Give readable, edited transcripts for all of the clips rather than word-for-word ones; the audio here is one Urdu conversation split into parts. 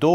2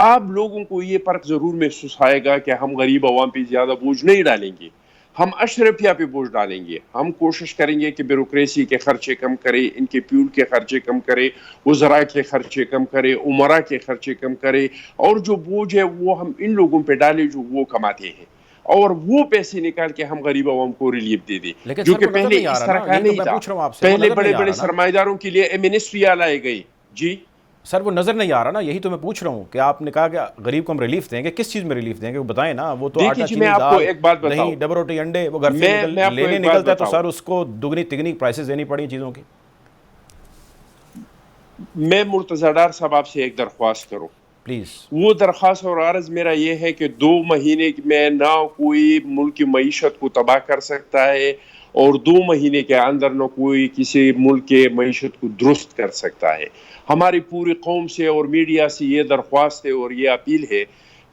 آپ لوگوں کو یہ فرق ضرور محسوس آئے گا کہ ہم غریب عوام پہ زیادہ بوجھ نہیں ڈالیں گے، ہم اشرفیہ پہ بوجھ ڈالیں گے. ہم کوشش کریں گے کہ بیوروکریسی کے خرچے کم کرے، ان کے پیول کے خرچے کم کرے، وزراء کے خرچے کم کرے، عمراء کے خرچے کم کرے، اور جو بوجھ ہے وہ ہم ان لوگوں پہ ڈالیں جو وہ کماتے ہیں، اور وہ پیسے نکال کے ہم غریب عوام کو ریلیف دے دیں، لیکن جو سر کہ وہ نظر پہلے نہیں آ اس رہا طرح نا، کا یہی تو نہیں میں تھا. پوچھ رہا ہوں آپ سے، وہ پہلے نظر بڑے نہیں آ بڑے رہا نا سرمایہ داروں کے لیے منسٹریاں لائے گئی. جی سر، وہ نظر نہیں آ رہا نا، یہی تو میں پوچھ رہا ہوں کہ آپ نے کہا کہ غریب کو ہم ریلیف دیں گے، کس چیز میں ریلیف دیں گے وہ بتائیں نا. وہ تو دیکھیے آٹا جی، میں چینی آپ کو دال ایک بات دہی بتاؤں، ڈبل روٹی انڈے وہ گھر سے میں آپ کو لینے ایک بات نکلتا ہے تو بتاؤں، سر اس کو دگنی تگنی پرائسز دینی پڑی چیزوں کی. میں مرتضی ڈار صاحب آپ سے ایک درخواست کروں. پلیز. وہ درخواست اور عرض میرا یہ ہے کہ 2 مہینے میں نہ کوئی ملک کی معیشت کو تباہ کر سکتا ہے، اور 2 مہینے کے اندر نہ کوئی کسی ملک کے معیشت کو درست کر سکتا ہے. ہماری پوری قوم سے اور میڈیا سے یہ درخواست ہے اور یہ اپیل ہے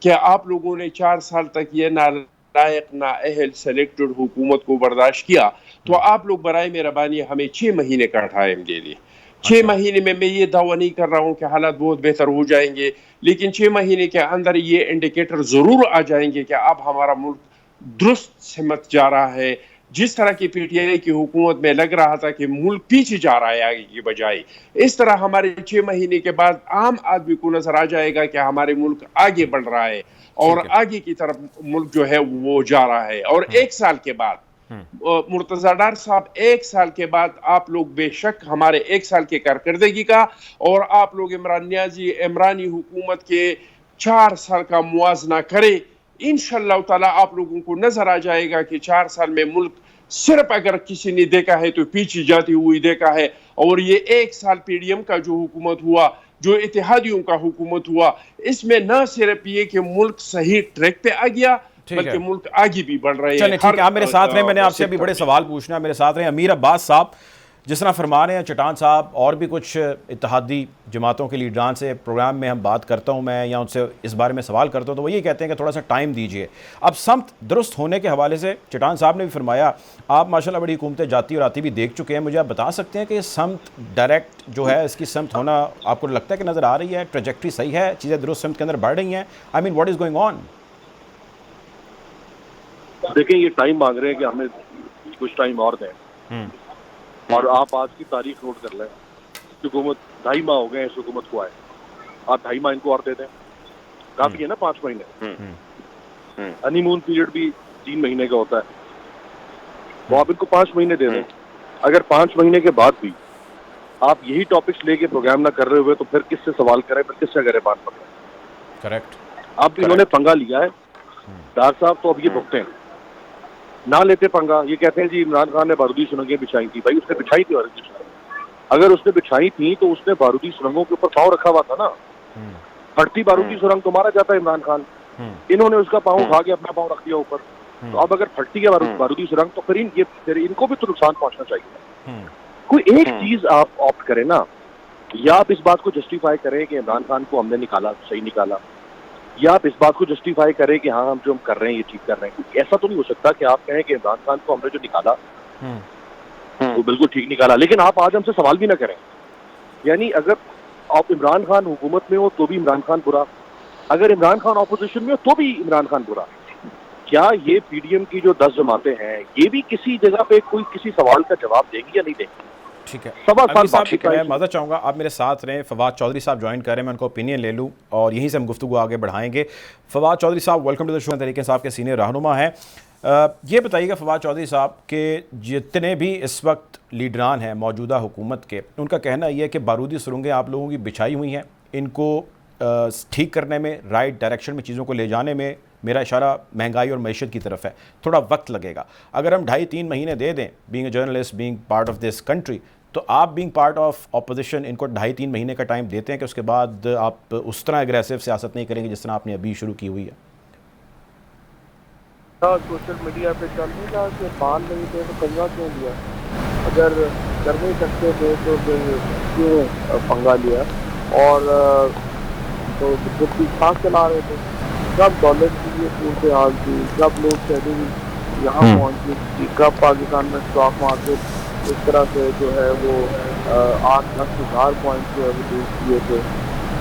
کہ آپ لوگوں نے 4 سال تک یہ نالائق نااہل سلیکٹڈ حکومت کو برداشت کیا، تو آپ لوگ برائے مہربانی ہمیں 6 مہینے کا ٹائم دے دیں. 6 مہینے میں یہ دعویٰ نہیں کر رہا ہوں کہ حالات بہت بہتر ہو جائیں گے، لیکن 6 مہینے کے اندر یہ انڈیکیٹر ضرور آ جائیں گے کہ اب ہمارا ملک درست سمت جا رہا ہے. جس طرح کی پی ٹی آئی کی حکومت میں لگ رہا تھا کہ ملک پیچھے جا رہا ہے آگے کی بجائے، اس طرح ہمارے 6 مہینے کے بعد عام آدمی کو نظر آ جائے گا کہ ہمارے ملک آگے بڑھ رہا ہے، اور آگے کی طرف ملک جو ہے وہ جا رہا ہے. اور 1 سال کے بعد مرتضی ڈار صاحب، 1 سال کے بعد آپ لوگ بے شک ہمارے 1 سال کے کارکردگی کا، اور آپ لوگ عمرانی حکومت کے 4 سال کا موازنہ کریں. انشاءاللہ تعالی آپ لوگوں کو نظر آ جائے گا کہ 4 سال میں ملک صرف اگر کسی نے دیکھا ہے تو پیچھے جاتی ہوئی دیکھا ہے. اور یہ 1 سال پی ڈی ایم کا جو حکومت ہوا، جو اتحادیوں کا حکومت ہوا، اس میں نہ صرف یہ کہ ملک صحیح ٹریک پہ آ گیا بلکہ ملک آگے بھی بڑھ رہے ہیں. چلیں ٹھیک ہے، آپ میرے ساتھ رہیں، میں نے آپ سے ابھی بڑے سوال پوچھنا ہے. میرے ساتھ رہیں امیر عباس صاحب. جس طرح فرما رہے ہیں چٹان صاحب اور بھی کچھ اتحادی جماعتوں کے لیڈران سے پروگرام میں ہم بات کرتا ہوں میں، یا ان سے اس بارے میں سوال کرتا ہوں، تو وہ یہ کہتے ہیں کہ تھوڑا سا ٹائم دیجئے. اب سمت درست ہونے کے حوالے سے چٹان صاحب نے بھی فرمایا، آپ ماشاءاللہ بڑی حکومتیں جاتی اور آتی بھی دیکھ چکے ہیں. مجھے آپ بتا سکتے ہیں کہ سمت ڈائریکٹ جو ہے، اس کی سمت ہونا آپ کو لگتا ہے کہ نظر آ رہی ہے، ٹریجیکٹری صحیح ہے، چیزیں درست سمت کے اندر بڑھ رہی ہیں؟ آئی مین واٹ از گوئنگ آن؟ دیکھیں، یہ ٹائم مانگ رہے ہیں کہ ہمیں کچھ ٹائم اور دیں، اور آپ آج کی تاریخ نوٹ کر لیں. حکومت 2.5 ماہ ہو گئے اس حکومت کو آئے، آپ 2.5 ماہ ان کو اور دے دیں، کافی ہے نا. 5 مہینے ہنی مون پیریڈ بھی 3 مہینے کا ہوتا ہے، وہ آپ ان کو 5 مہینے دے دیں. اگر 5 مہینے کے بعد بھی آپ یہی ٹاپکس لے کے پروگرام نہ کر رہے ہوئے تو پھر کس سے سوال کریں، پھر کس سے کریں بات پکڑیں. کریکٹ. اب انہوں نے پنگا لیا ہے ڈار صاحب، تو اب یہ بھگتے ہیں. نہ لیتے پنگا، یہ کہتے ہیں جی عمران خان نے بارودی سرنگیں بچھائی تھی. بھائی اس نے بچھائی تھی بارودی سرنگیں، اگر اس نے بچھائی تھی تو اس نے بارودی سرنگوں کے اوپر پاؤں رکھا ہوا تھا نا. پھٹتی بارودی سرنگ تو مارا جاتا ہے عمران خان، انہوں نے اس کا پاؤں اٹھا کے اپنا پاؤں رکھ دیا اوپر. تو اب اگر پھٹتی ہے بارودی سرنگ تو پھر ان کو بھی تو نقصان پہنچنا چاہیے. کوئی ایک چیز آپ آپٹ کریں نا، یا آپ اس بات کو جسٹیفائی کریں کہ عمران خان کو ہم نے نکالا، صحیح نکالا، یا آپ اس بات کو جسٹیفائی کریں کہ ہاں ہم جو کر رہے ہیں یہ ٹھیک کر رہے ہیں. ایسا تو نہیں ہو سکتا کہ آپ کہیں کہ عمران خان کو ہم نے جو نکالا وہ بالکل ٹھیک نکالا، لیکن آپ آج ہم سے سوال بھی نہ کریں. یعنی اگر آپ عمران خان حکومت میں ہو تو بھی عمران خان برا، اگر عمران خان اپوزیشن میں ہو تو بھی عمران خان برا. کیا یہ پی ڈی ایم کی جو 10 جماعتیں ہیں یہ بھی کسی جگہ پہ کوئی کسی سوال کا جواب دے گی یا نہیں دے گی؟ ٹھیک ہے امیر صاحب، میں معذرت چاہوں گا، آپ میرے ساتھ رہیں. فواد چودھری صاحب جوائن کر رہے ہیں، میں ان کو اوپینین لے لوں اور یہیں سے ہم گفتگو آگے بڑھائیں گے. فواد چودھری صاحب، ویلکم ٹو دا شو. طریقے صاحب کے سینئر رہنما ہیں. یہ بتائیے گا فواد چودھری صاحب کہ جتنے بھی اس وقت لیڈران ہیں موجودہ حکومت کے، ان کا کہنا یہ ہے کہ بارودی سرنگیں آپ لوگوں کی بچھائی ہوئی ہیں، ان کو ٹھیک کرنے میں، رائٹ ڈائریکشن میں چیزوں کو لے جانے میں، میرا اشارہ مہنگائی اور معیشت کی طرف ہے، تھوڑا وقت لگے گا. اگر ہم 2.5-3 مہینے دے دیں، being a journalist, being part of this country, تو آپ بینگ پارٹ آف اپوزیشن ان کو 2.5-3 مہینے کا ٹائم دیتے ہیں کہ اس کے بعد آپ اس طرح اگریسو سیاست نہیں کریں گے جس طرح آپ نے ابھی شروع کی ہوئی ہے؟ سوشل میڈیا پہ چل نہیں رہا کہ بال نہیں تھے تو کنگا کیوں لیا؟ اگر کر نہیں سکتے تھے تو پھر کیوں پنگا لیا؟ اور تو جب ساتھ چلا رہے تھے، کب ڈالر کی یہ صورتحال تھی، کب لوگ شہری یہاں پہنچی تھی، کب پاکستان میں اسٹاک مارکیٹ اس طرح سے جو ہے وہ 8-10 ہزار پوائنٹ جو ہے وہ لوز کیے تھے.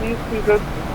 30%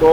100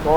100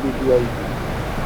PTI।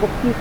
25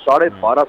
12.5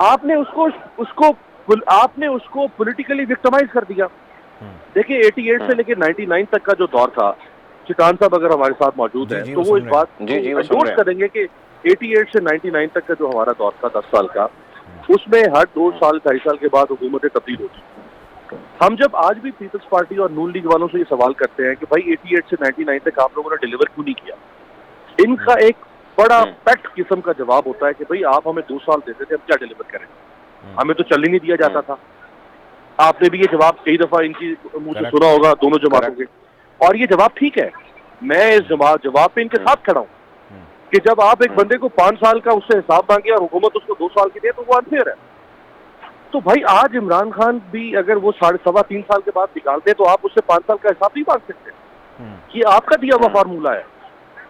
آپ نے اس کو پولیٹیکلی وکٹمائز کر دیا. دیکھیں 88 سے لے کے 99 تک کا جو دور تھا, چٹان صاحب اگر ہمارے ساتھ موجود ہیں تو وہ اس بات کو انڈورس کریں گے کہ 88 سے 99 تک کا جو ہمارا دور تھا 10 سال کا, اس میں ہر 2 سال 2.5 سال کے بعد حکومتیں تبدیل ہوتی. ہم جب آج بھی پیپلز پارٹی اور نون لیگ والوں سے یہ سوال کرتے ہیں کہ بھائی 88 سے 99 تک آپ لوگوں نے ڈیلیور کیوں نہیں کیا, ان کا ایک بڑا پیٹ قسم کا جواب ہوتا ہے کہ بھئی آپ ہمیں 2 سال دیتے تھے, ہم کیا ڈیلیور کریں, ہمیں تو چلنے نہیں دیا جاتا تھا. آپ نے بھی یہ جواب کئی دفعہ ان کی منہ سے سنا ہوگا دونوں جماعتوں کے, اور یہ جواب ٹھیک ہے. میں اس جواب پہ ان کے ساتھ کھڑا ہوں کہ جب آپ ایک بندے کو 5 سال کا اس سے حساب مانگے اور حکومت اس کو 2 سال کی دے تو وہ انفیئر ہے. تو بھائی آج عمران خان بھی اگر وہ 3.5 سال کے بعد نکالتے تو آپ اس سے 5 سال کا حساب نہیں مانگ سکتے. یہ آپ کا دیا ہوا فارمولہ ہے,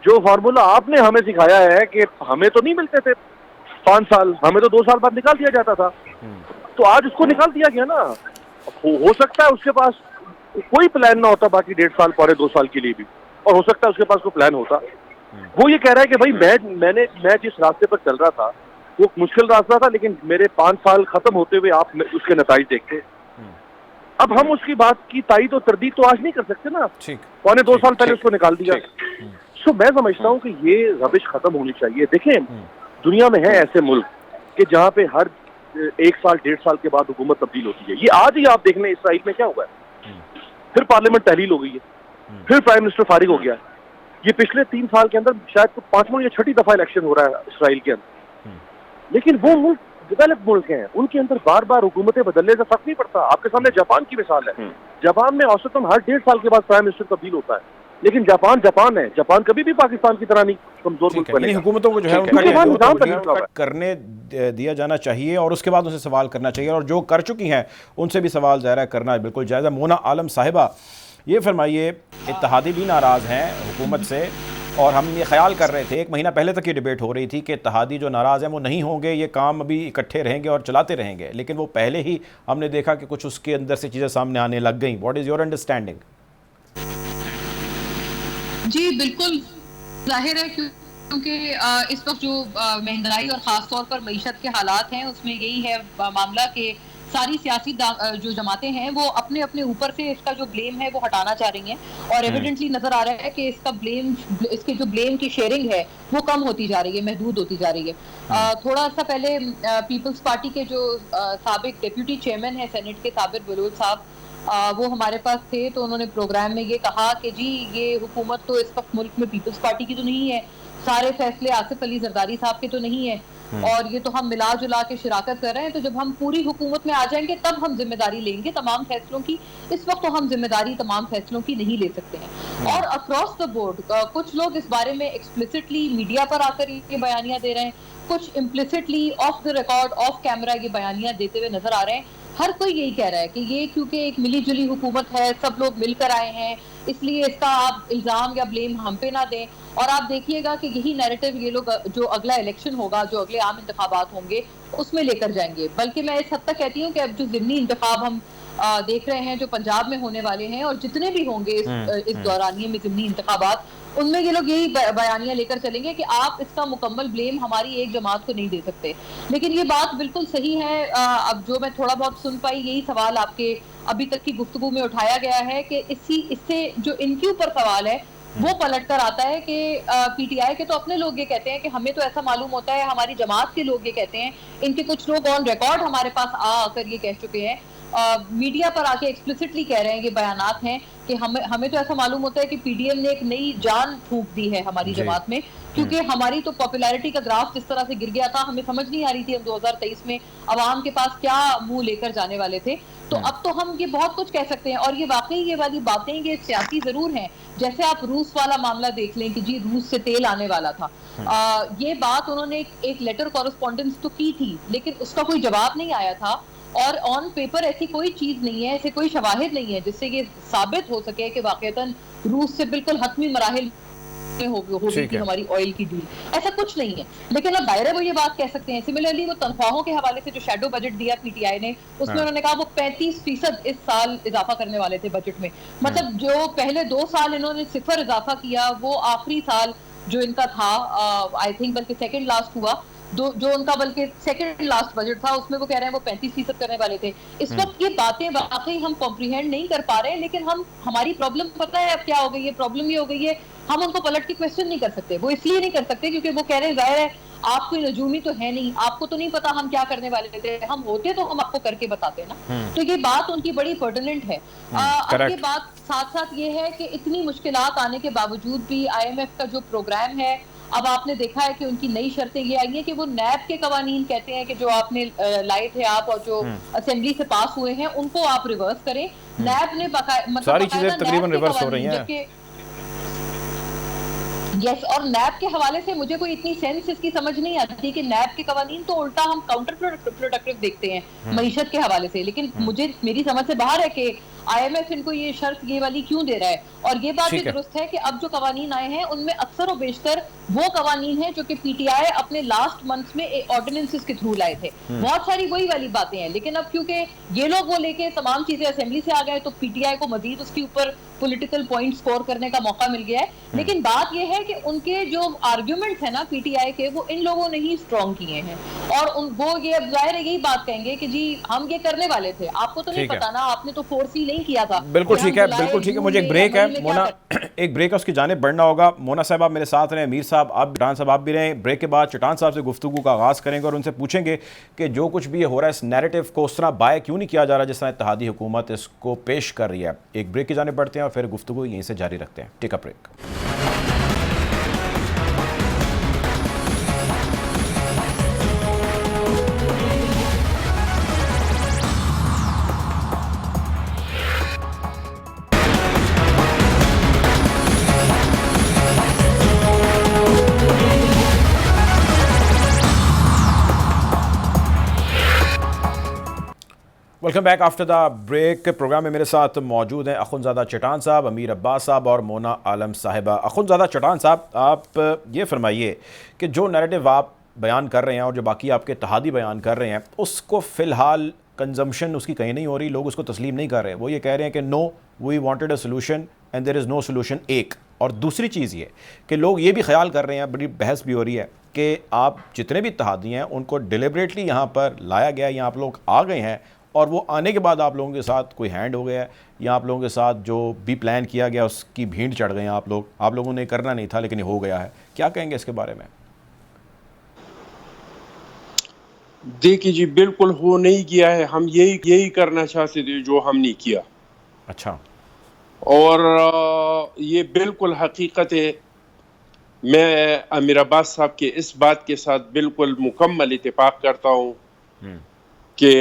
جو فارمولہ آپ نے ہمیں سکھایا ہے کہ ہمیں تو نہیں ملتے تھے 5 سال, ہمیں تو 2 سال بعد نکال دیا جاتا تھا. تو آج اس کو نکال دیا گیا نا. ہو سکتا ہے اس کے پاس کوئی پلان نہ ہوتا باقی 1.5 سال 2.5 سال کے لیے بھی, اور ہو سکتا ہے اس کے پاس کوئی پلان ہوتا. وہ یہ کہہ رہا ہے کہ بھائی میں جس راستے پر چل رہا تھا وہ مشکل راستہ تھا, لیکن میرے 5 سال ختم ہوتے ہوئے آپ اس کے نتائج دیکھتے. اب ہم اس کی بات کی تائید و تردید تو آج نہیں کر سکتے نا, 2.25 سال پہلے اس کو نکال دیا. سو میں سمجھتا ہوں کہ یہ ربش ختم ہونی چاہیے. دیکھیں دنیا میں ہے ایسے ملک کہ جہاں پہ ہر 1 سال 1.5 سال کے بعد حکومت تبدیل ہوتی ہے. یہ آج ہی آپ دیکھ لیں اسرائیل میں کیا ہوا ہے, پھر پارلیمنٹ تحلیل ہو گئی ہے, پھر پرائم منسٹر فارغ ہو گیا ہے. یہ پچھلے 3 سال کے اندر شاید 5واں یا 6ٹھی دفعہ الیکشن ہو رہا ہے اسرائیل کے اندر. لیکن وہ ملک ڈیولپ ملک ہیں, ان کے اندر بار بار حکومتیں بدلنے سے فرق نہیں پڑتا. آپ کے سامنے جاپان کی مثال ہے. جاپان میں اوسطاً ہر 1.5 سال کے بعد پرائم منسٹر تبدیل ہوتا ہے, لیکن جاپان ہے. جاپان کبھی بھی پاکستان کی طرح نہیں کمزور ملک بنے گا. حکومتوں کو جو ہے ان کا کرنے دیا جانا چاہیے اور اس کے بعد ان سے سوال کرنا چاہیے, اور جو کر چکی ہیں ان سے بھی سوال ظاہر کرنا بالکل جائز ہے. مونا عالم صاحبہ یہ فرمائیے, اتحادی بھی ناراض ہیں حکومت سے, اور ہم یہ خیال کر رہے تھے 1 مہینہ پہلے تک یہ ڈیبیٹ ہو رہی تھی کہ اتحادی جو ناراض ہیں وہ نہیں ہوں گے, یہ کام ابھی اکٹھے رہیں گے اور چلاتے رہیں گے, لیکن وہ پہلے ہی ہم نے دیکھا کہ کچھ اس کے اندر سے چیزیں سامنے آنے لگ گئیں. What is your understanding? جی بالکل ظاہر ہے کیونکہ اس وقت جو مہنگائی اور خاص طور پر معیشت کے حالات ہیں اس میں یہی ہے معاملہ کہ ساری سیاسی جو جماعتیں ہیں وہ اپنے اپنے اوپر سے اس کا جو بلیم ہے وہ ہٹانا چاہ رہی ہیں, اور ایویڈنٹلی نظر آ رہا ہے کہ اس کی جو بلیم کی شیئرنگ ہے وہ کم ہوتی جا رہی ہے, محدود ہوتی جا رہی ہے. تھوڑا سا پہلے پیپلز پارٹی کے جو سابق ڈیپیوٹی چیئرمین ہیں سینٹ کے, صابر بلول صاحب, وہ ہمارے پاس تھے تو انہوں نے پروگرام میں یہ کہا کہ جی یہ حکومت تو اس وقت ملک میں پیپلز پارٹی کی تو نہیں ہے, سارے فیصلے آصف علی زرداری صاحب کے تو نہیں ہے, اور یہ تو ہم ملا جلا کے شراکت کر رہے ہیں, تو جب ہم پوری حکومت میں آ جائیں گے تب ہم ذمہ داری لیں گے تمام فیصلوں کی, اس وقت تو ہم ذمہ داری تمام فیصلوں کی نہیں لے سکتے ہیں. اور اکراس دا بورڈ کچھ لوگ اس بارے میں ایکسپلسٹلی میڈیا پر آ کر یہ بیانیاں دے رہے ہیں, کچھ implicitly of the record of camera یہ بیانیاں دیتے ہوئے نظر آ رہے ہیں. ہر کوئی یہی کہہ رہا ہے کہ یہ کیونکہ ایک ملی جلی حکومت ہے, سب لوگ مل کر آئے ہیں, اس لیے اس کا آپ الزام یا بلیم ہم پہ نہ دیں. اور آپ دیکھیے گا کہ یہی نیریٹو یہ لوگ جو اگلا الیکشن ہوگا, جو اگلے عام انتخابات ہوں گے اس میں لے کر جائیں گے. بلکہ میں اس حد تک کہتی ہوں کہ اب جو ضمنی انتخاب ہم دیکھ رہے ہیں جو پنجاب میں ہونے والے ہیں, اور جتنے بھی ہوں گے اس دورانیے میں ضمنی انتخابات, ان میں یہ لوگ یہی بیانیاں لے کر چلیں گے کہ آپ اس کا مکمل بلیم ہماری ایک جماعت کو نہیں دے سکتے. لیکن یہ بات بالکل صحیح ہے. اب جو میں تھوڑا بہت سن پائی, یہی سوال آپ کے ابھی تک کی گفتگو میں اٹھایا گیا ہے کہ اس سے جو ان کے اوپر سوال ہے وہ پلٹ کر آتا ہے کہ پی ٹی آئی کے تو اپنے لوگ یہ کہتے ہیں کہ ہمیں تو ایسا معلوم ہوتا ہے, ہماری جماعت کے لوگ یہ کہتے ہیں, ان کے کچھ لوگ آن ریکارڈ ہمارے پاس آ کر یہ کہہ چکے ہیں, میڈیا پر آ کے ایکسپلسٹلی کہہ رہے ہیں, یہ بیانات ہیں کہ ہمیں تو ایسا معلوم ہوتا ہے کہ پی ڈی ایم نے ایک نئی جان پھونک دی ہے ہماری جماعت میں, کیونکہ ہماری تو پاپولیرٹی کا گراف جس طرح سے گر گیا تھا, ہمیں سمجھ نہیں آ رہی تھی ہم 2023 میں عوام کے پاس کیا منہ لے کر جانے والے تھے. تو اب تو ہم یہ بہت کچھ کہہ سکتے ہیں, اور یہ واقعی یہ والی باتیں یہ سیاسی ضرور ہیں. جیسے آپ روس والا معاملہ دیکھ لیں کہ جی روس سے تیل آنے والا تھا, یہ بات انہوں نے ایک لیٹر کورسپونڈنس تو کی تھی, لیکن اس کا کوئی جواب نہیں آیا تھا, اور آن پیپر ایسی کوئی چیز نہیں ہے, ایسے کوئی شواہد نہیں ہے جس سے یہ ثابت ہو سکے کہ واقعتاً روس سے بالکل حتمی مراحل ہوگی تھی ہماری آئل کی ڈیل, ایسا کچھ نہیں ہے. لیکن اب ظاہر ہے وہ یہ بات کہہ سکتے ہیں. سملرلی وہ تنخواہوں کے حوالے سے جو شیڈو بجٹ دیا پی ٹی آئی نے, اس میں انہوں نے کہا وہ 35% اس سال اضافہ کرنے والے تھے بجٹ میں. مطلب جو پہلے 2 سال انہوں نے 0 اضافہ کیا, وہ آخری سال جو ان کا تھا آئی تھنک بلکہ سیکنڈ لاسٹ ہوا, جو ان کا بلکہ سیکنڈ لاسٹ بجٹ تھا اس میں وہ کہہ رہے ہیں وہ 35% کرنے والے تھے. اس وقت یہ باتیں واقعی ہم کمپریہینڈ نہیں کر پا رہے ہیں, لیکن ہماری پرابلم پتہ ہے اب کیا ہو گئی ہے. پرابلم یہ ہو گئی ہے ہم ان کو پلٹ کے کویسچن نہیں کر سکتے. وہ اس لیے نہیں کر سکتے کیونکہ وہ کہہ رہے ہیں ظاہر ہے آپ کوئی نجومی تو ہے نہیں, آپ کو تو نہیں پتا ہم کیا کرنے والے تھے, ہم ہوتے تو ہم آپ کو کر کے بتاتے نا. تو یہ بات ان کی بڑی پرٹیننٹ ہے. اب یہ بات ساتھ ساتھ یہ ہے کہ اتنی مشکلات آنے کے باوجود بھی آئی ایم ایف کا جو پروگرام ہے, اب آپ نے دیکھا ہے کہ ان کی نئی شرطیں یہ آئی ہیں کہ وہ نیب کے قوانین کہتے ہیں کہ جو آپ نے لائے تھے آپ اور جو اسمبلی سے پاس ہوئے ہیں ان کو آپ ریورس کریں. نیب نے ساری چیزیں تقریباً ریورس ہو رہی ہیں. یس, اور نیب کے حوالے سے مجھے کوئی اتنی سینس اس کی سمجھ نہیں آتی کہ نیب کے قوانین تو الٹا ہم کاؤنٹر پروڈکٹیو دیکھتے ہیں معیشت کے حوالے سے, لیکن مجھے میری سمجھ سے باہر ہے کہ آئی ایم ایف ان کو یہ شرط یہ والی کیوں دے رہا ہے. اور یہ بات بھی درست ہے کہ اب جو قوانین آئے ہیں ان میں اکثر و بیشتر وہ قوانین ہیں جو کہ پی ٹی آئی اپنے لاسٹ منتھ میں آرڈیننسز کے تھرو لائے تھے. بہت ساری وہی والی باتیں ہیں, لیکن اب کیونکہ یہ لوگ وہ لے کے تمام چیزیں اسمبلی سے آ گئے تو پی ٹی آئی کو مزید اس کے اوپر پولیٹیکل پوائنٹ سکور کرنے کا موقع مل گیا ہے. لیکن بات یہ ہے کہ ان کے جو آرگیومنٹ ہے نا پی ٹی آئی کے, وہ ان لوگوں نے ہی اسٹرانگ کیے ہیں, اور وہ یہ اب ظاہر ہے یہی بات کہیں گے کہ جی ہم یہ کرنے والے تھے, آپ کو تو نہیں پتا نا, آپ نے تو فورس ہی نہیں کیا تھا. بالکل ٹھیک ہے, بالکل ٹھیک ہے. مجھے ایک بریک ہے مونا, ایک بریک ہے, اس کی جانب بڑھنا ہوگا. مونا صاحب آپ میرے ساتھ رہیں, امیر صاحب آپ, چٹان صاحب آپ بھی رہیں. بریک کے بعد چٹان صاحب سے گفتگو کا آغاز کریں گے اور ان سے پوچھیں گے کہ جو کچھ بھی یہ ہو رہا ہے اس نیریٹو کو اس طرح بائے کیوں نہیں کیا جا رہا جس طرح اتحادی حکومت اس کو پیش کر رہی ہے. ایک بریک کی جانب بڑھتے ہیں اور پھر گفتگو یہیں سے جاری رکھتے ہیں. Take a break. Welcome back after the break. Programme میں میرے ساتھ موجود ہیں اخندزادہ چٹان صاحب, امیر عباس صاحب اور مونا عالم صاحبہ. اخندزادہ چٹان صاحب, آپ یہ فرمائیے کہ جو نیریٹو آپ بیان کر رہے ہیں اور جو باقی آپ کے اتحادی بیان کر رہے ہیں اس کو فی الحال کنزمپشن اس کی کہیں نہیں ہو رہی, لوگ اس کو تسلیم نہیں کر رہے. وہ یہ کہہ رہے ہیں کہ no we wanted a solution and there is no solution. ایک اور دوسری چیز یہ کہ لوگ یہ بھی خیال کر رہے ہیں, بڑی بحث بھی ہو رہی ہے کہ آپ جتنے بھی اتحادی ہیں ان کو ڈیلیبریٹلی یہاں پر لایا گیا, یہاں آپ لوگ آ گئے ہیں اور وہ آنے کے بعد آپ لوگوں کے ساتھ کوئی ہینڈ ہو گیا ہے, یا آپ لوگوں کے ساتھ جو بھی پلان کیا گیا اس کی بھینڈ چڑھ گئے ہیں آپ لوگوں نے کرنا نہیں تھا لیکن یہ ہو گیا ہے. کیا کہیں گے اس کے بارے میں؟ دیکھیے جی, بالکل ہو نہیں گیا ہے. ہم یہی کرنا چاہتے تھے جو ہم نے کیا. اچھا, اور یہ بالکل حقیقت ہے. میں امیر عباس صاحب کے اس بات کے ساتھ بالکل مکمل اتفاق کرتا ہوں کہ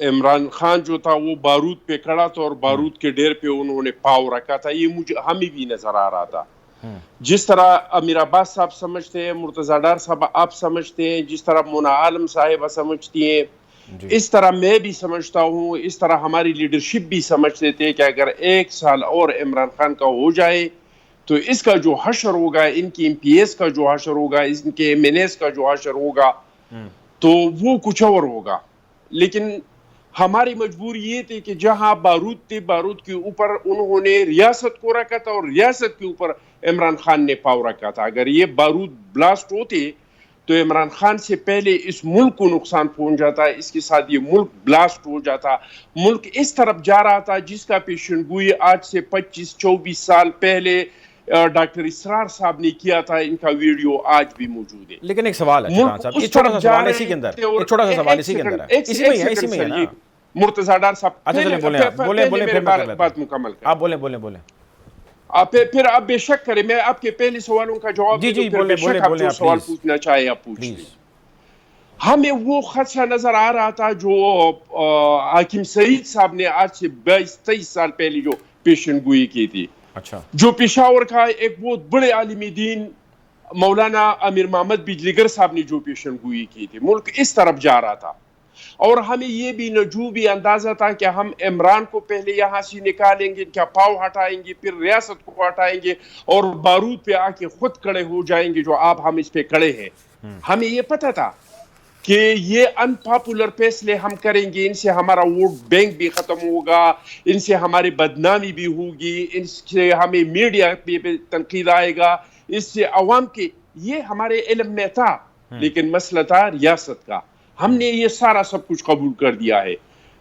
عمران خان جو تھا وہ بارود پہ کھڑا تھا اور بارود کے ڈیر پہ انہوں نے پاؤں رکھا تھا. یہ مجھے ہمیں بھی نظر آ رہا تھا. جس طرح امیر عباس صاحب سمجھتے ہیں, مرتضیٰ ڈار صاحب آپ سمجھتے ہیں, جس طرح مونا عالم صاحبہ سمجھتی ہیں, اس طرح میں بھی سمجھتا ہوں, اس طرح ہماری لیڈرشپ بھی سمجھتے تھے کہ اگر 1 سال اور عمران خان کا ہو جائے تو اس کا جو حشر ہوگا, ان کی ایم پی ایس کا جو حشر ہوگا, ان کے ایم این ایس کا جو حشر ہوگا تو وہ کچھ اور ہوگا. لیکن ہماری مجبوری یہ تھی کہ جہاں بارود تھے, بارود کے اوپر انہوں نے ریاست کو رکھا تھا اور ریاست کے اوپر عمران خان نے پاؤں رکھا تھا. اگر یہ بارود بلاسٹ ہوتے تو عمران خان سے پہلے اس ملک کو نقصان پہنچ جاتا, اس کے ساتھ یہ ملک بلاسٹ ہو جاتا. ملک اس طرف جا رہا تھا جس کا پیشن گوئی آج سے 25-24 سال پہلے ڈاکٹر اسرار صاحب نے کیا تھا. ان کا ویڈیو آج بھی موجود ہے. لیکن ایک سوال ہے چٹان صاحب, ایک چھوٹا سا سوال اسی کے اندر, ایک چھوٹا سا سوال اسی کے اندر ہے, اسی میں ہے نا مرتضیٰ ڈار صاحب. اچھا چلیں بولیں پھر بات مکمل کریں. آپ بولیں. پھر آپ بے شک کریں, میں آپ کے پہلے سوالوں کا جواب جی بے شک آپ جو سوال پوچھنا چاہے آپ پوچھ لیں. ہمیں وہ خدشہ نظر آ رہا تھا جو حاکم سعید صاحب نے آج سے 22-23 سال پہلے جو پیشن گوئی کی تھی. اچھا, جو پشاور کا ایک بہت بڑے عالم دین مولانا امیر محمد بجلیگر صاحب نے جو پیشن گوئی کی تھی, ملک اس طرف جا رہا تھا. اور ہمیں یہ بھی نجوبی اندازہ تھا کہ ہم عمران کو پہلے یہاں سے نکالیں گے, کیا پاؤں ہٹائیں گے, پھر ریاست کو ہٹائیں گے اور بارود پہ آ کے خود کڑے ہو جائیں گے جو آپ ہم اس پہ کڑے ہیں. ہمیں یہ پتہ تھا کہ یہ ان پاپولر فیصلے ہم کریں گے, ان سے ہمارا ووٹ بینک بھی ختم ہوگا, ان سے ہماری بدنامی بھی ہوگی, ان سے ہمیں میڈیا پہ تنقید آئے گا, اس سے عوام کے یہ ہمارے علم میں تھا، لیکن مسئلہ تھا ریاست کا. ہم نے یہ سارا سب کچھ قبول کر دیا ہے.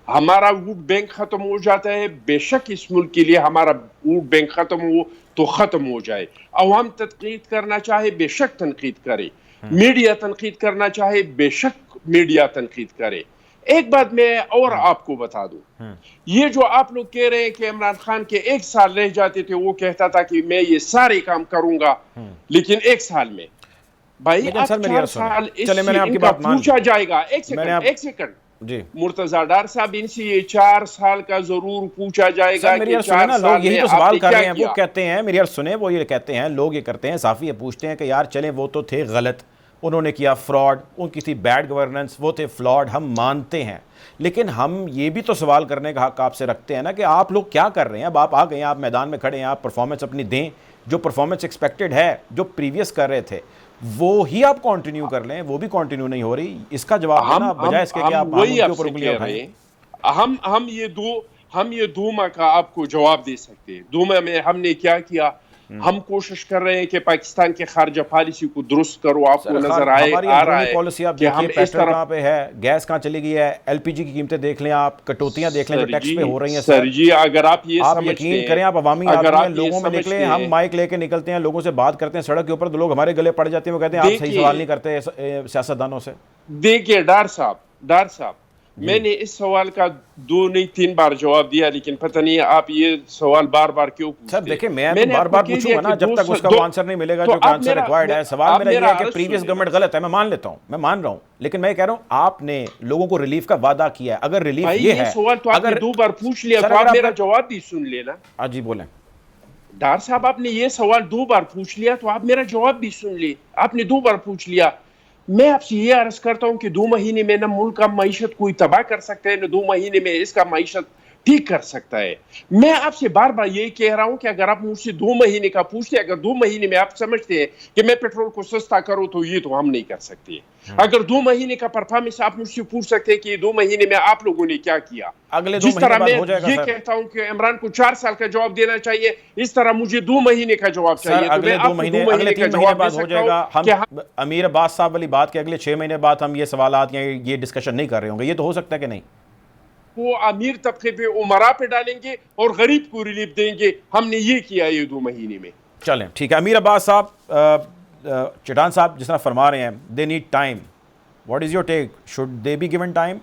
ہمارا ووٹ بینک ختم ہو جاتا ہے، بے شک اس ملک کے لیے ہمارا ووٹ بینک ختم ہو تو ختم ہو جائے. عوام تنقید کرنا چاہے بے شک تنقید کرے، میڈیا تنقید کرنا چاہے بے شک میڈیا تنقید کرے. ایک بات میں اور آپ کو بتا دوں، یہ جو آپ لوگ کہہ رہے ہیں کہ عمران خان کے 1 سال رہ جاتے تھے، وہ کہتا تھا کہ میں یہ سارے کام کروں گا، لیکن 1 سال میں بھائی اب 4 سال اس سے ان کا پوچھا جائے گا. ایک سیکنڈ جی مرتضیٰ ڈار صاحب، ان سے یہ 4 سال کا ضرور پوچھا جائے گا کہ 4 سال لوگ یہی تو سوال کر رہے ہیں. وہ کیا کہتے ہیں، میری عرض سنیں، وہ یہ کہتے ہیں، لوگ یہ کرتے ہیں، صحافی یہ پوچھتے ہیں کہ یار چلیں وہ تو تھے غلط، انہوں نے کیا فراڈ، ان کی تھی بیڈ گورننس، وہ تھے فلاڈ، ہم مانتے ہیں، لیکن ہم یہ بھی تو سوال کرنے کا حق آپ سے رکھتے ہیں نا کہ آپ لوگ کیا کر رہے ہیں. اب آپ آ گئے ہیں، آپ میدان میں کھڑے ہیں، آپ پرفارمنس اپنی دیں، جو پرفارمنس ایکسپیکٹڈ ہے، جو پریویس کر رہے تھے وہ ہی آپ کنٹینیو کر لیں. وہ بھی کنٹینیو نہیں ہو رہی. اس کا جواب دینا بجائے اس کے کہ آپ وہی کے آپ اوپر سے انگلیاں کہہ رہے اٹھائیں. ہیں. ہم یہ دوما کا آپ کو جواب دے سکتے ہیں. دوما میں ہم نے کیا کیا، ہم کوشش کر رہے ہیں کہ پاکستان کے خارجہ پالیسی کو درست کرو. آپ کو نظر آ رہا ہے پالیسی آپ کہ ہم دیکھیں، اس پیٹرول طرح کہاں پہ ہے، گیس کہاں چلی گئی ہے، ایل پی جی کی قیمتیں دیکھ لیں آپ، کٹوتیاں دیکھ لیں جو ٹیکس پہ ہو رہی ہیں. سر جی اگر آپ یہ سمجھتے ہیں، یقین کریں، آپ عوامی اگر آدمی ہیں، آپ لوگوں میں نکلیں، ہم مائک لے کے نکلتے ہیں، لوگوں سے بات کرتے ہیں سڑک کے اوپر، تو لوگ ہمارے گلے پڑ جاتے ہیں، وہ کہتے ہیں آپ صحیح سوال نہیں کرتے سیاستدانوں سے. دیکھیے ڈار صاحب میں نے اس سوال کا 2 نہیں 3 بار جواب دیا، لیکن پتہ نہیں آپ یہ سوال بار بار کیوں پوچھتے ہیں. سر دیکھیں میں تو بار بار پوچھوں گا نا جب تک اس کا وہ آنسر نہیں ملے گا جو کہ آنسر ریکوائرڈ ہے. سوال میرا یہ ہے کہ پریویس گورنمنٹ غلط ہے، میں مان لیتا ہوں، میں مان رہا ہوں، لیکن میں یہ کہہ رہا ہوں آپ نے لوگوں کو ریلیف کا وعدہ کیا ہے. اگر ریلیف یہ ہے، سوال تو آپ نے 2 بار پوچھ لیا، تو آپ میرا جواب بھی سن لینا. جی بولیں ڈار صاحب، آپ نے یہ سوال 2 بار پوچھ لیا تو آپ میرا جواب بھی سن لے. آپ نے 2 بار پوچھ لیا. میں آپ سے یہ عرض کرتا ہوں کہ 2 مہینے میں نہ ملک کا معیشت کوئی تباہ کر سکتا ہے، نہ 2 مہینے میں اس کا معیشت ٹھیک کر سکتا ہے. میں آپ سے بار بار یہی کہہ رہا ہوں کہ اگر آپ مجھ سے 2 مہینے کا پوچھتے، اگر 2 مہینے میں آپ سمجھتے ہیں کہ میں پیٹرول کو سستا کروں، تو یہ تو ہم نہیں کر سکتے. اگر 2 مہینے کا پرفارمنس آپ مجھ سے پوچھ سکتے ہیں کہ یہ 2 مہینے میں آپ لوگوں نے کیا کیا، اگلے 2 جس طرح میں یہ سر کہتا ہوں کہ عمران کو 4 سال کا جواب دینا چاہیے، اس طرح مجھے 2 مہینے کا جواب چاہیے. تو میں آپ کو 2 مہینے کا جواب دے سکتا ہوں کہ ہم امیر عباس صاحب والی بات کہ اگلے 6 مہینے بعد ہم یہ سوالات یا یہ ڈسکشن نہیں کر رہے ہوں گے. یہ تو ہو سکتا ہے کہ نہیں؟ وہ امیر طبقے پہ عمرا پہ ڈالیں گے اور غریب کو ریلیف دیں گے. ہم نے یہ کیا یہ 2 مہینے میں. چلیں ٹھیک ہے. امیر عباس صاحب، چٹان صاحب جس طرح فرما رہے ہیں they need time, what is your take? Should they be given time?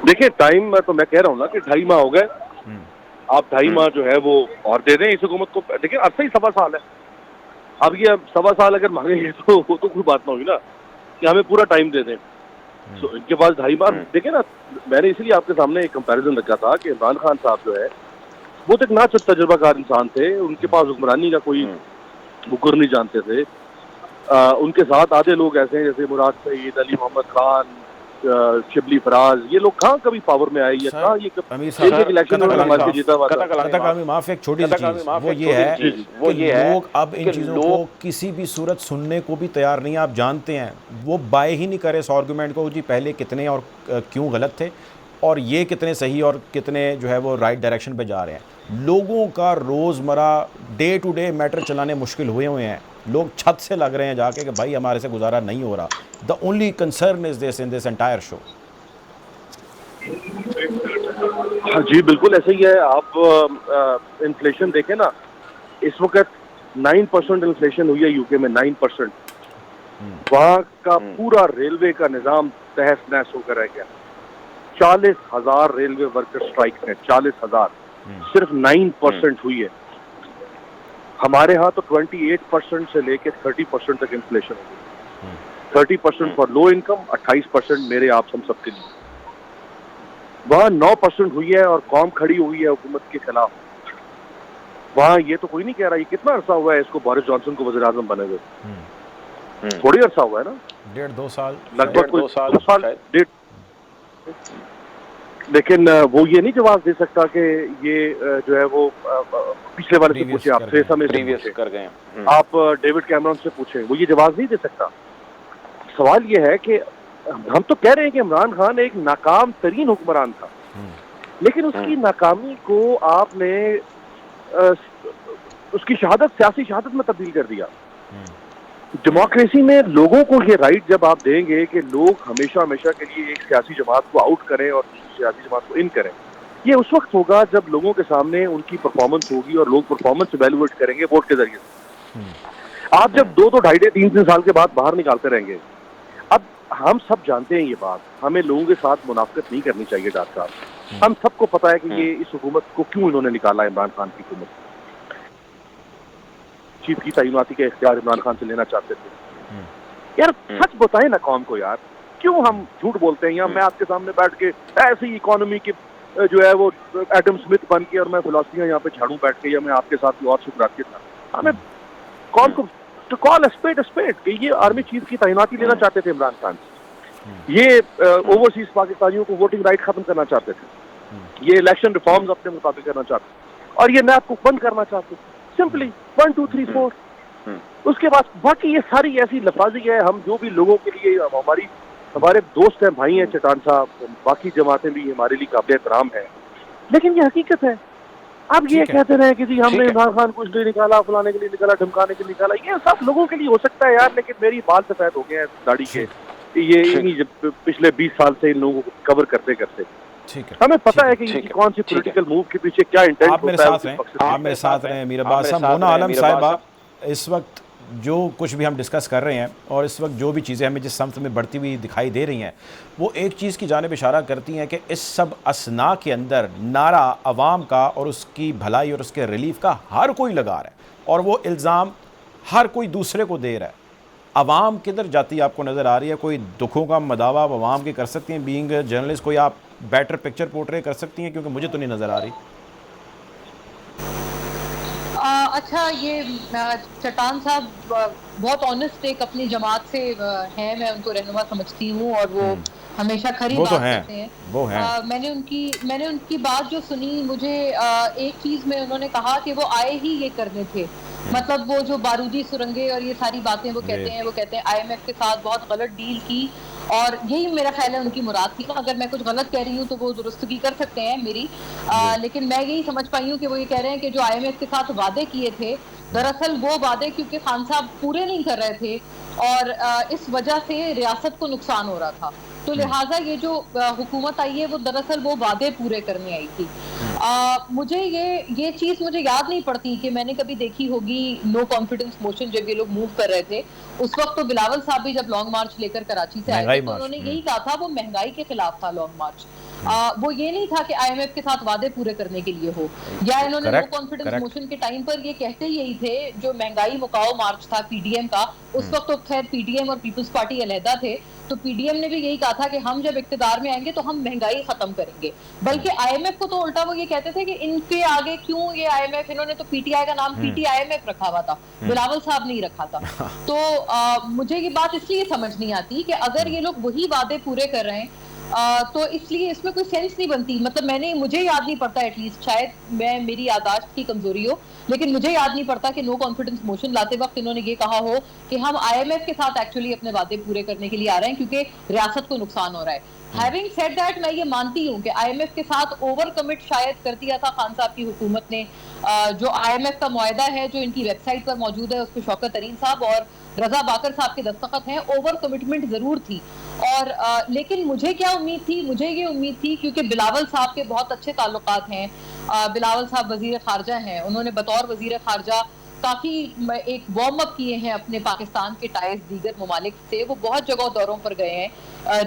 دیکھیں ٹائم تو میں کہہ رہا ہوں نا کہ 2.5 ماہ ہو گئے. آپ 2.5 ماہ جو ہے وہ اور دے دیں اس حکومت کو. دیکھیں عرصہ ہی 1.25 سال ہے. اب یہ 1.25 سال اگر مانگیں گے تو وہ تو کوئی بات نہ ہوگی نا کہ ہمیں پورا ٹائم دے دیں. ان کے پاس 2.5 ماہ. دیکھیں نا، میں نے اسی لیے آپ کے سامنے ایک کمپیریزن رکھا تھا کہ عمران خان صاحب جو ہے وہ تو ایک نا تجربہ کار انسان تھے. ان کے پاس حکمرانی کا کوئی بکر نہیں جانتے تھے. ان کے ساتھ آدھے لوگ ایسے ہیں جیسے مراد سعید، علی محمد خان، شبلی فراز، یہ لوگ کہاں کبھی پاور میں آئے، کہاں یہ معاف ایک چھوٹی سی چیز وہ یہ ہے کہ لوگ اب ان چیزوں کو کسی بھی صورت سننے کو بھی تیار نہیں. آپ جانتے ہیں وہ بائے ہی نہیں کرے اس آرگومنٹ کو جی پہلے کتنے اور کیوں غلط تھے اور یہ کتنے صحیح اور کتنے جو ہے وہ رائٹ ڈائریکشن پہ جا رہے ہیں. لوگوں کا روزمرہ ڈے ٹو ڈے میٹر چلانے مشکل ہوئے ہیں. لوگ چھت سے لگ رہے ہیں جا کے کہ بھائی ہمارے سے گزارا نہیں ہو رہا. The only concern is this in this entire show. جی بالکل ایسے ہی ہے. آپ انفلیشن دیکھیں نا، اس وقت 9% انفلیشن ہوئی ہے یو کے میں. 9%. وہاں کا پورا ریلوے کا نظام تہس نہس ہو کر رہ گیا. 40,000 ریلوے ورکر سٹرائک ہیں. 40,000 صرف 9% ہوئی ہے. ہمارے ہاں تو 28% سے لے کے 30% تک انفلیشن ہو گئی. 30% فار لو انکم، 28% میرے آپ ہم سب کے لیے. وہاں 9% ہوئی ہے اور قوم کھڑی ہوئی ہے حکومت کے خلاف. وہاں یہ تو کوئی نہیں کہہ رہا. یہ کتنا عرصہ ہوا ہے اس کو بورس جانسن کو وزیر اعظم بنے ہوئے؟ تھوڑی عرصہ ہوا ہے نا، 1.5-2 سال لگ بھگ 2 سال. لیکن وہ یہ نہیں جواب دے سکتا کہ یہ جو ہے وہ پچھلے والے سے پوچھے، آپ تھریسا میں کر گئے، آپ ڈیوڈ کیمرون سے پوچھیں، وہ یہ جواب نہیں دے سکتا. سوال یہ ہے کہ ہم تو کہہ رہے ہیں کہ عمران خان ایک ناکام ترین حکمران تھا، لیکن اس کی ناکامی کو آپ نے اس کی شہادت سیاسی شہادت میں تبدیل کر دیا. ڈیموکریسی میں لوگوں کو یہ رائٹ جب آپ دیں گے کہ لوگ ہمیشہ ہمیشہ کے لیے ایک سیاسی جماعت کو آؤٹ کریں اور دوسری سیاسی جماعت کو ان کریں, یہ اس وقت ہوگا جب لوگوں کے سامنے ان کی پرفارمنس ہوگی اور لوگ پرفارمنس ایویلویٹ کریں گے ووٹ کے ذریعے سے. آپ جب 2 2.5 3 سال کے بعد باہر نکالتے رہیں گے. اب ہم سب جانتے ہیں یہ بات, ہمیں لوگوں کے ساتھ منافقت نہیں کرنی چاہیے ڈاکٹر صاحب. ہم سب کو پتا ہے کہ یہ اس حکومت کو کیوں انہوں نے نکالا, عمران خان کی حکومت چیف کی تعیناتی کا اختیار عمران خان سے لینا چاہتے تھے. یار سچ بتائیں نا قوم کو یار, کیوں ہم جھوٹ بولتے ہیں. یا میں آپ کے سامنے بیٹھ کے ایسی اکانومی کی جو ہے وہ ایڈم سمتھ بن کے اور میں فلسفیاں یہاں پہ جھاڑوں بیٹھ کے, یا میں آپ کے ساتھ اور شکرات کے ساتھ ہمیں قوم کو ٹو کال اسپیڈ کہ یہ آرمی چیف کی تعیناتی لینا چاہتے تھے عمران خان سے, یہ اوورسیز پاکستانیوں کو ووٹنگ رائٹ ختم کرنا چاہتے تھے, یہ الیکشن ریفارمز اپنے مطابق کرنا چاہتے تھے, اور یہ نیب کو بند کرنا چاہتے تھے. سمپلی 1 2 3 4. اس کے بعد باقی یہ ساری ایسی لفاظی ہے. ہم جو بھی لوگوں کے لیے ہمارے دوست ہیں, بھائی ہیں چٹان صاحب, باقی جماعتیں بھی ہمارے لیے قابل احترام ہیں, لیکن یہ حقیقت ہے. اب یہ کہتے رہے کہ جی ہم نے عمران خان کو اس لیے نکالا, فلانے کے لیے نکالا, دھمکانے کے لیے نکالا, یہ سب لوگوں کے لیے ہو سکتا ہے یار, لیکن میری بال سفید ہو گئے ہیں داڑھی کے, یہ پچھلے 20 سال سے ان لوگوں کو کور کرتے کرتے ہمیں پتا ہے کہ کون سی پولیٹیکل موو کے پیچھے کیا انٹینٹ ہوتا ہے. آپ میرے ساتھ رہیں امیر عباس صاحب. مونا عالم صاحبہ, اس وقت جو کچھ بھی ہم ڈسکس کر رہے ہیں اور اس وقت جو بھی چیزیں ہمیں جس سمت میں بڑھتی ہوئی دکھائی دے رہی ہیں, وہ ایک چیز کی جانب اشارہ کرتی ہیں کہ اس سب اسنا کے اندر نعرہ عوام کا اور اس کی بھلائی اور اس کے ریلیف کا ہر کوئی لگا رہا ہے, اور وہ الزام ہر کوئی دوسرے کو دے رہا ہے. عوام کدھر جاتی آپ کو نظر آ رہی ہے؟ کوئی دکھوں کا مداوع آپ عوام کے کر سکتی ہیں بینگ جرنلسٹ؟ کوئی آپ بیٹر پکچر پورٹرے کر سکتی ہیں؟ کیونکہ مجھے تو نہیں نظر آ رہی. اچھا, یہ چٹان صاحب بہت آنےسٹ ایک اپنی جماعت سے ہیں, میں ان کو رہنما سمجھتی ہوں, اور وہ ہمیشہ کھری بات کرتے ہیں. وہ ہیں. میں نے ان کی بات جو سنی, مجھے ایک چیز میں انہوں نے کہا کہ وہ آئے ہی یہ کرنے تھے, مطلب وہ جو بارودی سرنگیں اور یہ ساری باتیں وہ کہتے ہیں آئی ایم ایف کے ساتھ بہت غلط ڈیل کی, اور یہی میرا خیال ہے ان کی مراد تھی. اگر میں کچھ غلط کہہ رہی ہوں تو وہ درستگی کر سکتے ہیں میری, لیکن میں یہی سمجھ پائی ہوں کہ وہ یہ کہہ رہے ہیں کہ جو آئی ایم ایف کے ساتھ وعدے کیے تھے, دراصل وہ وعدے کیونکہ خان صاحب پورے نہیں کر رہے تھے, اور اس وجہ سے ریاست کو نقصان ہو رہا تھا, تو لہٰذا یہ جو حکومت آئی ہے وہ دراصل وہ وعدے پورے کرنے آئی تھی. مجھے یہ چیز مجھے یاد نہیں پڑتی کہ میں نے کبھی دیکھی ہوگی نو کانفیڈنس موشن جب یہ لوگ موو کر رہے تھے. اس وقت تو بلاول صاحب بھی جب لانگ مارچ لے کر کراچی سے آئے تھے تو انہوں نے یہی کہا تھا, وہ مہنگائی کے خلاف تھا لانگ مارچ, وہ یہ نہیں تھا کہ آئی ایم ایف کے ساتھ وعدے پورے کرنے کے لیے ہو. یا انہوں نے نو کانفیڈنس موشن کے ٹائم پر یہ کہتے یہی تھے, جو مہنگائی مکاؤ مارچ تھا پی ڈی ایم کا, اس وقت تو خیر پی ڈی ایم اور پیپلز پارٹی علیحدہ تھے, تو پی ڈی ایم نے بھی یہی کہا تھا کہ ہم جب اقتدار میں آئیں گے تو ہم مہنگائی ختم کریں گے. بلکہ آئی ایم ایف کو تو الٹا وہ یہ کہتے تھے کہ ان کے آگے کیوں یہ آئی ایم ایف, انہوں نے تو پی ٹی آئی کا نام P T I M F رکھا ہوا تھا, بلاول صاحب نہیں رکھا تھا. تو مجھے یہ بات اس لیے سمجھ نہیں آتی کہ اگر یہ لوگ وہی وعدے پورے کر رہے ہیں تو اس لیے اس میں کوئی سینس نہیں بنتی. مطلب مجھے یاد نہیں پڑتا, ایٹ لیسٹ شاید میری یادداشت کی کمزوری ہو, لیکن مجھے یاد نہیں پڑتا کہ نو کانفیڈنس موشن لاتے وقت انہوں نے یہ کہا ہو کہ ہم آئی ایم ایف کے ساتھ ایکچولی اپنے وعدے پورے کرنے کے لیے آ رہے ہیں کیونکہ ریاست کو نقصان ہو رہا ہے. ہیونگ سیڈ دیٹ, میں یہ مانتی ہوں کہ آئی ایم ایف کے ساتھ اوور کمٹ شاید کر دیا تھا خان صاحب کی حکومت نے. جو آئی ایم ایف کا معاہدہ ہے جو ان کی ویب سائٹ پر موجود ہے, اس پہ شوکت ترین صاحب اور رضا باکر صاحب کے دستخط ہیں, اوور کمٹمنٹ ضرور تھی. اور لیکن مجھے کیا امید تھی, مجھے یہ امید تھی کیونکہ بلاول صاحب کے بہت اچھے تعلقات ہیں, بلاول صاحب وزیر خارجہ ہیں, انہوں نے بطور وزیر خارجہ کافی ایک وارم اپ کیے ہیں اپنے پاکستان کے ٹائز دیگر ممالک سے. وہ بہت جگہ دوروں پر گئے ہیں,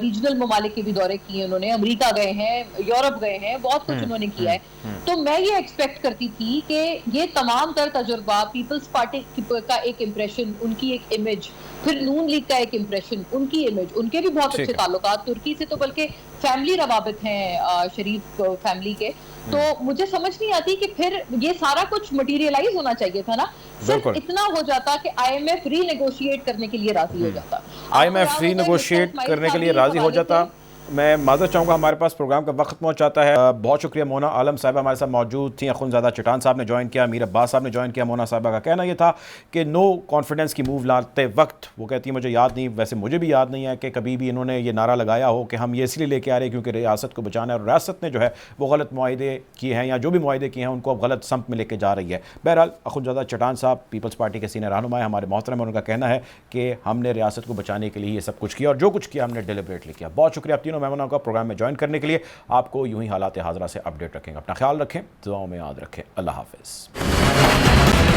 ریجنل ممالک کے بھی دورے کیے انہوں نے, امریکہ گئے ہیں, یورپ گئے ہیں, بہت کچھ انہوں نے کیا ہے. تو میں یہ ایکسپیکٹ کرتی تھی کہ یہ تمام تر تجربہ, پیپلز پارٹی کا ایک امپریشن, ان کی ایک امیج, پھر نون لیگ کا ایک امپریشن, ان کی امیج, ان کے بھی بہت اچھے تعلقات ترکی سے, تو بلکہ فیملی روابط ہیں شریف فیملی کے. تو مجھے سمجھ نہیں آتی کہ پھر یہ سارا کچھ مٹیریلائز ہونا چاہیے تھا نا, صرف اتنا ہو جاتا کہ I M F renegotiate کرنے کے لیے راضی ہو جاتا. I M F renegotiate کرنے کے لیے راضی ہو جاتا, میں معذرت چاہوں گا، ہمارے پاس پروگرام کا وقت پہنچ جاتا ہے. بہت شکریہ. مونا عالم صاحبہ ہمارے ساتھ موجود تھیں. اخوندزادہ چٹان صاحب نے جوائن کیا، میر عباس صاحب نے جوائن کیا. مونا صاحبہ کا کہنا یہ تھا کہ نو کانفیڈنس کی موو لاتے وقت وہ کہتی ہیں مجھے یاد نہیں، ویسے مجھے بھی یاد نہیں ہے کہ کبھی بھی انہوں نے یہ نعرہ لگایا ہو کہ ہم یہ اس لیے لے کے آ رہے ہیں کیونکہ ریاست کو بچانا ہے، اور ریاست نے جو ہے وہ غلط معاہدے کیے ہیں یا جو بھی معاہدے کیے ہیں ان کو اب غلط سمت میں لے کے جا رہی ہے. بہرحال اخوندزادہ چٹان صاحب پیپلز پارٹی کے سینئر رہنما ہیں، ہمارے محترم، ان کا کہنا ہے کہ ہم نے ریاست کو بچانے کے لیے یہ سب کچھ کیا اور جو کچھ کیا ہم نے ڈیلیبریٹلی کیا. بہت شکریہ آپ تینوں مہمانوں کا پروگرام میں جوائن کرنے کے لیے. آپ کو یوں ہی حالات حاضرہ سے اپڈیٹ رکھیں گے. اپنا خیال رکھیں، دعاؤں میں یاد رکھیں. اللہ حافظ.